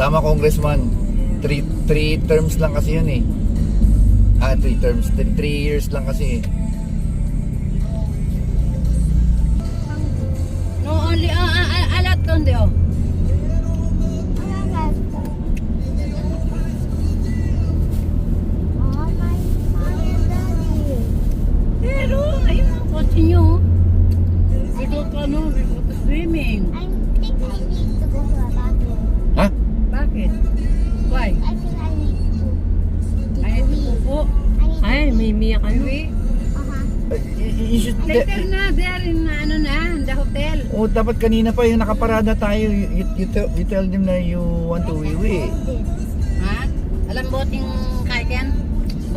Tama, Congressman. Three terms lang kasi yun eh. 3 terms. 3 years lang kasi eh. No, only a lot only. Oh. Pero, ayun ang kotse nyo. We don't know, we go to swimming. I think I need to go to a bathroom. Ha? Bakit? Why? I think I need to. I need to pupo. Ay, may miyak ano. Maybe. You should... Later na, there in, ano na, the hotel. Oh, dapat kanina pa yung nakaparada tayo. You tell them na you want to wiwi. Ha? Alam boting kaiken?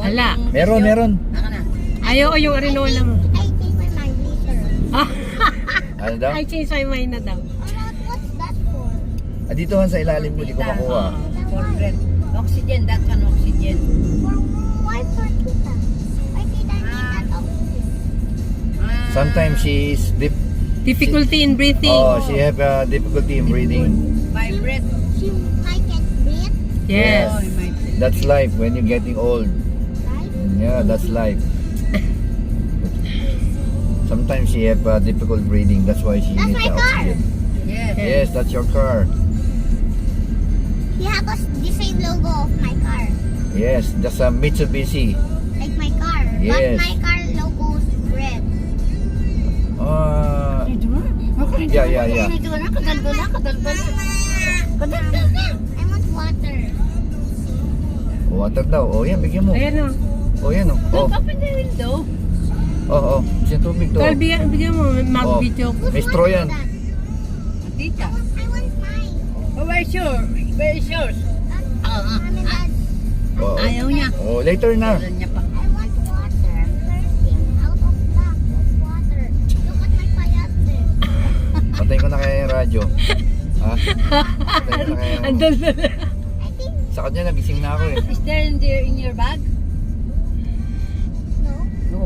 Ala. Meron. Naka na. Ayaw yung arinola mo. I think my mind later. Ano daw? I change my mind na daw. What's that for? Dito sa ilalim ko, di ko makuha. For breath. Oxygen, that's an oxygen. Why for Tita? Why did I need that oxygen? Sometimes she's Difficulty in breathing. she have difficulty in breathing. By breath. I can't breathe, Yes. Oh, you might say. That's life when you're getting old. right? Yeah, that's life. Sometimes she have difficult breathing. That's why she That's needs my the car. oxygen. Yes. Yes, that's your car. He has the same logo of my car, Yes, that's a Mitsubishi. like my car. Yes. But my car logo is red. Yeah, yeah, yeah. I want water. Water daw. Oh, yan, bigyan mo. Ayan o. Oh, yan oh. Oh, Look, open the window. Kasi tubig to. Carl, bigyan mo. Mag-video ko. May straw yan. Tita. I want mine. Oh, where's yours? Where's yours? Mom and Dad, Oh, Ayaw niya. oh, later na. Ayaw niya pa. I want water. I'm thirsty. I'm out of luck of water. Look at my payate. Patay ko na kaya yung radyo. Ha? Patay ko na kaya. Andun na. I think Sa kanya nagising na ako eh. Is there in your bag? no. No.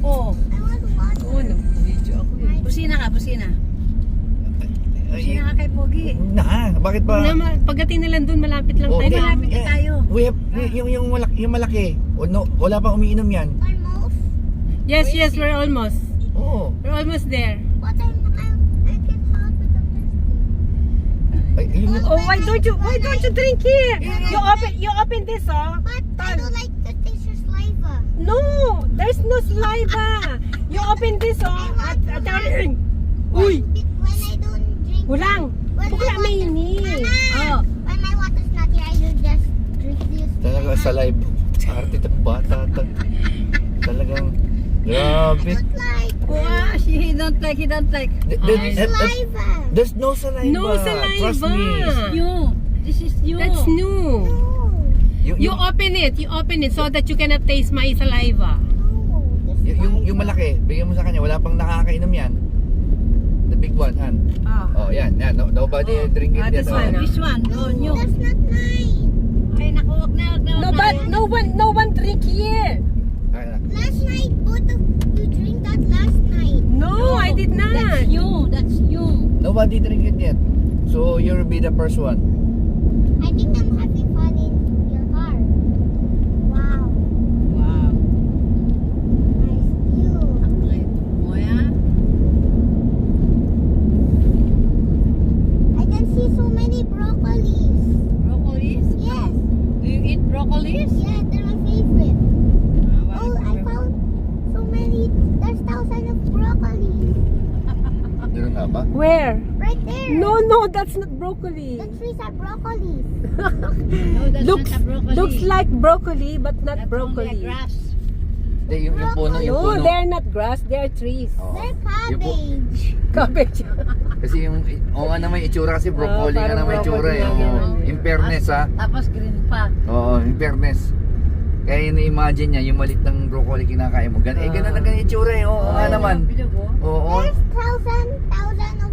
Oh. I want water. Oo, nag-video ako eh. Busina ka, busina. Busina ka kay Pogi. Bakit ba? Pagdating na lang dun, malapit lang Oh, tayo. hindi. malapit na tayo. We have, yung malaki. O, no, wala pang umiinom yan. Almost. Yes, we're almost. Oo. We're almost there. But I get hot with the thirsty. Ay, yun, Oh, why don't you drink here? You open this, oh. But I don't like the taste your saliva. No, there's no saliva. You open this, oh. Uy, When I don't drink. kulang. Bukla mainit. Oh. When my water's not here, I will just drink this. talaga sa live. Arte ng bata. Talagang, grabe. Not like Wow, he don't like. saliva. There's no saliva. No saliva. Trust me. You. This is you. That's new. No. You open it so that you cannot taste my saliva. No. This Yung malaki, bigyan mo sa kanya. Wala pang nakakainom yan. The big one, Han. Oh, yan. Nobody drink it. this one, This one. Oh, new. That's not mine. Ay, naku, wag na. No one drink here. Last night, both of you drink that last night. No, I did not. That's you. That's you. Nobody drink it yet. So you'll be the first one. I think I'm having fun in your car. Wow. Wow. Nice view. Okay. Moya. I can see so many broccolis. Broccolis? Yes. Do you eat broccolis? Yeah, they're my favorite. Ah, Oh, I found so many. There's thousands of broccoli. Meron nga ba? Where? Right there. No, that's not broccoli. The trees are broccolis. No, that's Looks not a broccoli. looks like broccoli but not That's only a broccoli. grass. Hindi, yung puno, yung No, puno. they're not grass, they're trees. Oo. They're Yung pu- cabbage. Cabbage. Kasi yung, oo nga naman yung itsura kasi broccoli nga parang naman yung itsura. broccoli Eh. nga Oo. ganun. In fairness ha. Tapos green pa. Oo, in fairness. Kaya na-imagine niya yung malit ng broccoli kinakain mo. Ganun na ganun yung itsura eh. Oo nga naman. Bilog, oh. Oo. There's thousand of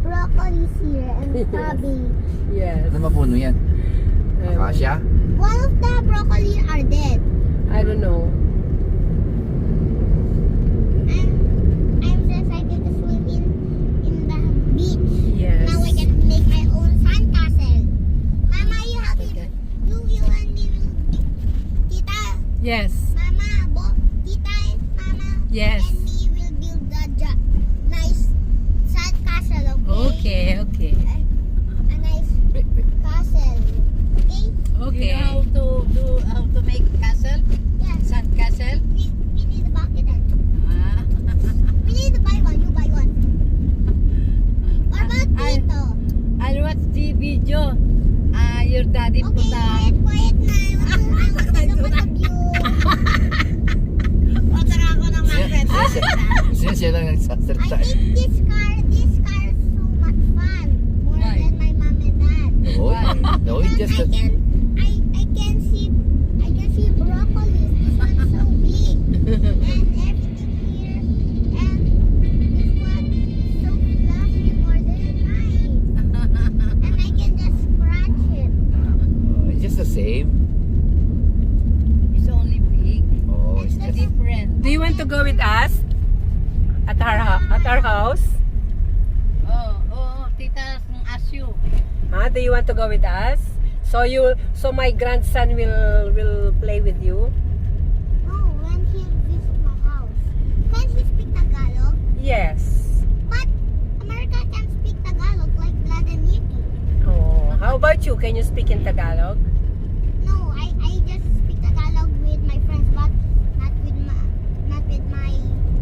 broccolis here and cabbage. Yes. Ano mapuno yan? Akasya? One of the broccoli are dead. I don't know. I'm so excited to swim in the beach. Yes. Now I can make my own sandcastle. Yes. Mama, Tita and Mama Yes. and me will build the nice sand castle, okay? Okay. A nice Wait, wait. castle, okay? Okay. You know how to make castle? Yes. Sand castle? We need a bucket and Ah. we need to buy one. You buy one. What about I- Tito? I'll watch the video. Your daddy Okay, put quiet na. I want to look at the view. Patara ako ng Since siya lang I nagsasalita. think this car is so much fun. More Why? than my mom and dad. No, it's just I that. can see broccoli. This one's so big. And everything here. And this one is so fluffy more than mine. And I can just scratch it. It's just the same. It's only big. Oh, it's It's just. Different. Do you want to go with us? At our house? Tita ask you. Huh? Do you want to go with us? So my grandson will play with you? Oh, when he visit my house. Can he speak Tagalog? Yes. But America can speak Tagalog like Vlad and Yuki. Oh, how about you? Can you speak in Tagalog? No, I just speak Tagalog with my friends, but not with my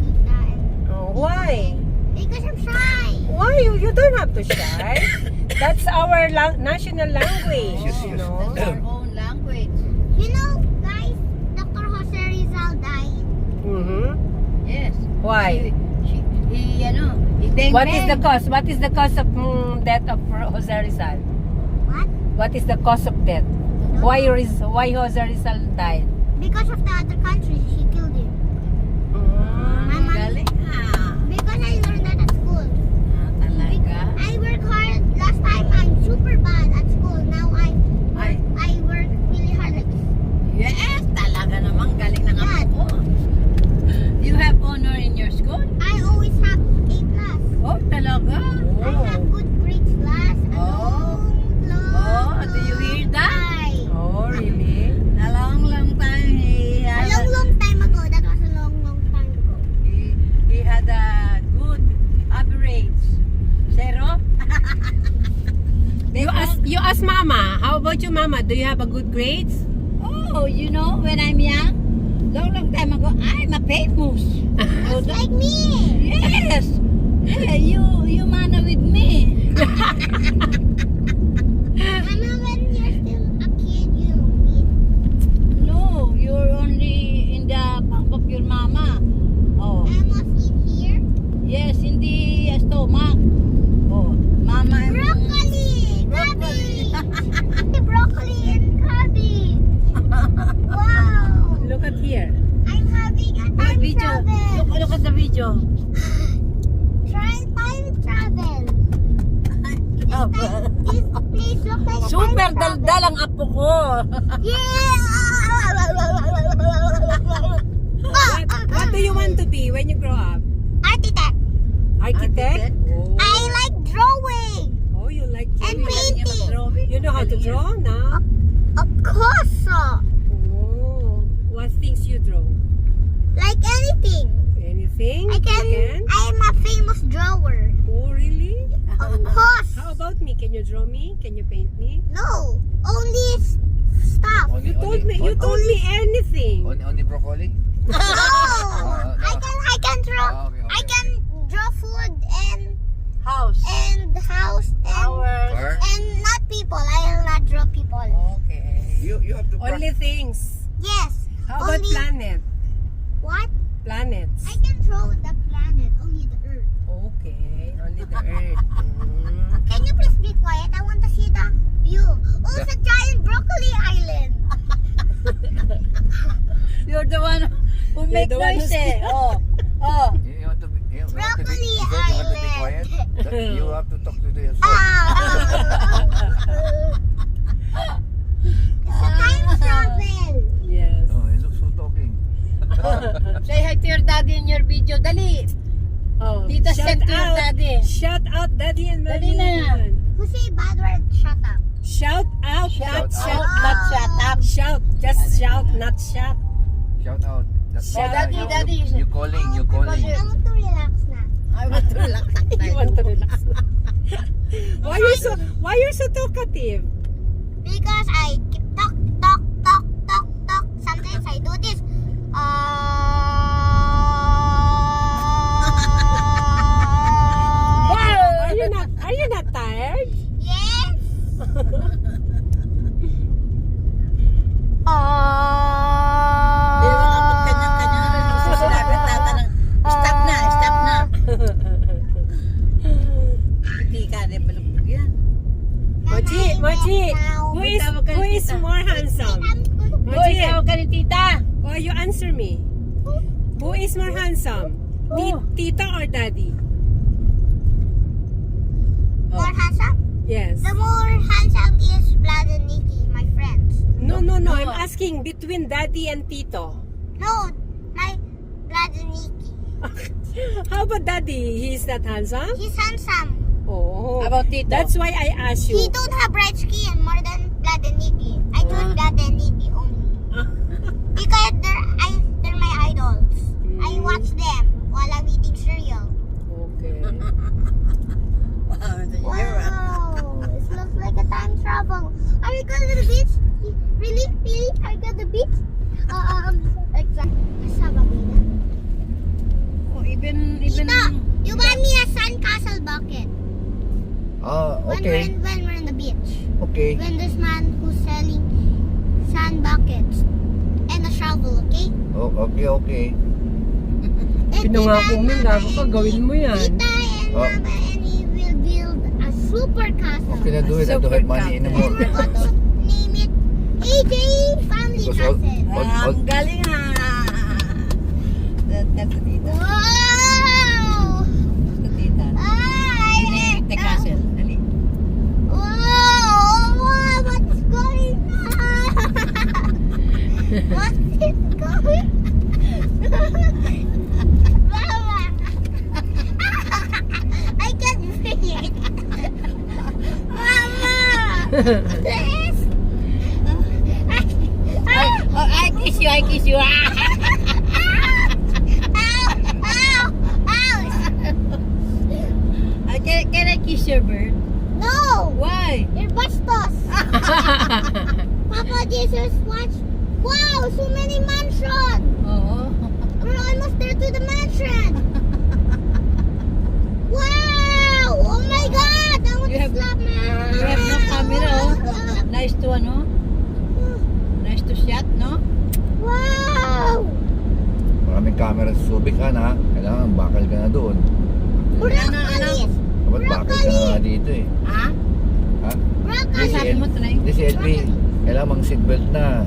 tita and Oh, why? because I'm shy. Why? You don't have to shy. That's our national language, Yes, you yes. know. That's our own language. You know, guys, Dr. Jose Rizal died. Mm-hmm. Yes. Why? What is the cause? What is the cause of death of Jose Rizal? What? What is the cause of death? Why Jose Rizal died? Because of the other countries, she killed him. My mom, Galing because I learned that at school. talaga. I work hard. Last time I'm super bad at school. Now I work really hard. Like, Yes, talaga namang galing ng Dad. apo ko. You have honor in your school? I always have A plus. Oh, talaga? I have good grades last. Oh. Oh, do you hear that? time. Oh, really? A long time A long time ago. That was a long time ago. he had a good average. Zero? You ask Mama. How about you, Mama? Do you have a good grades? Oh, you know, when I'm young, long time ago, I'm a famous. Oh, Just like me. yes. Yeah, you mana with me. Mama, when you're still a kid, you meet. No, you're only in the back of your mama. Oh, Almost in here. yes, in the stomach. Oh, mama and Broccoli! Broccoli. Cabbage! Broccoli and cabbage! Wow! Look at here. I'm having a time video. travel! Look at the video. Try time travel! This place looks like a Super time travel. daldal ang apo ko. What do you want to be when you grow up? Architect! Architect? Oh. I like drawing! Oh, you like And drawing. painting! You know how to draw now? Of course! Oh, what things you draw? Like anything! Anything? I You I'm a famous drawer. Oh, really? Of course! How about me? Can you draw me? Can you paint me? No! Only stuff! You told me anything. On the broccoli? No! I can draw. Okay, okay, I can draw food and House. house Ours. Or and not people. I will not draw people. Okay. you have to Only things. Yes. How about only planet? what? Planets. I can draw the planet. Only the Earth. Okay, only the Earth. Can you please be quiet? I want to see the view. Oh, it's a giant broccoli island. You're the one who You're make the one noise who's- eh. Oh. Oh. You want to be, Broccoli you want to be island. quiet? You have to talk to the yourself. It's a time travel. Yes. Oh, it looks so talking. Say hi to your daddy in your video. Dali. Oh, Tita shout said to your out. daddy. Shout out, Daddy and Dali Mommy. na. Who say bad word? Shut up. Shout out, Shout not out. shout. Not shut up. Shout, just shout, not shout. Shout out. Daddy. You calling. I want to relax na. I want to relax. You want to relax. Why you're so talkative? Because I keep talk. Sometimes I do this. Are you not tired? Yes. Di ba kapag kanyang-kanya na lang gusto sinabi, tatanang, stop na. Hindi ka, di palupog yan. Mochi, who is more handsome? Hoy, ikaw ka ni tita. Oh, you answer me. Who is more handsome? Oh. Tita or daddy? More handsome? Yes. The more handsome is Vlad and Nikki, my friends. No. I'm asking between daddy and Tito. No, my Vlad and Nikki. How about daddy? He's not handsome? He's handsome. Oh. How about Tito? That's why I asked you. He don't have bright skin more than Vlad and Nikki. I choose Vlad and Nikki only. Because they're my idols. I watch them while I'm eating cereal. Okay. Wow, it looks like a time travel. Are we going to the beach? Really? Are we going to the beach? Exactly. Sabagina. Oh, even... Tita, you buy me a sandcastle bucket. Okay. When we're in the beach. Okay. When this man who's selling sand buckets and a shovel, okay? Oh, okay. And Pinangako mo, gago ka, gawin mo yan. Tita and Oh. Mama and he will build a super castle. Okay na do it. I don't have money And anymore. we're going to name it AJ Family Because Castle. Ang galing ha. Tato tita. Wow! Tato tita. Ay! The castle. Dali. Wow! What's going on? What is going Mama! I can't breathe. Mama! This? I kiss you. Ah! Ow! Can I kiss your bird? No! Why? You're bastos! Papa Jesus, watch! Wow! So many mansion! Oo. We're almost there to the mansion! Wow! Oh my God! I want You to have- slap my You have no camera, oh. Nice to Nice to shot, no? Wow! Maraming camera sa Subic ha. Kailangan bakal ka na doon. Broccolis! Dapat bakal ka na nga dito eh. Ha? Ha? Broccolis! Sabi mo, tunay. Hindi si LB. Kailangan mang seatbelt na.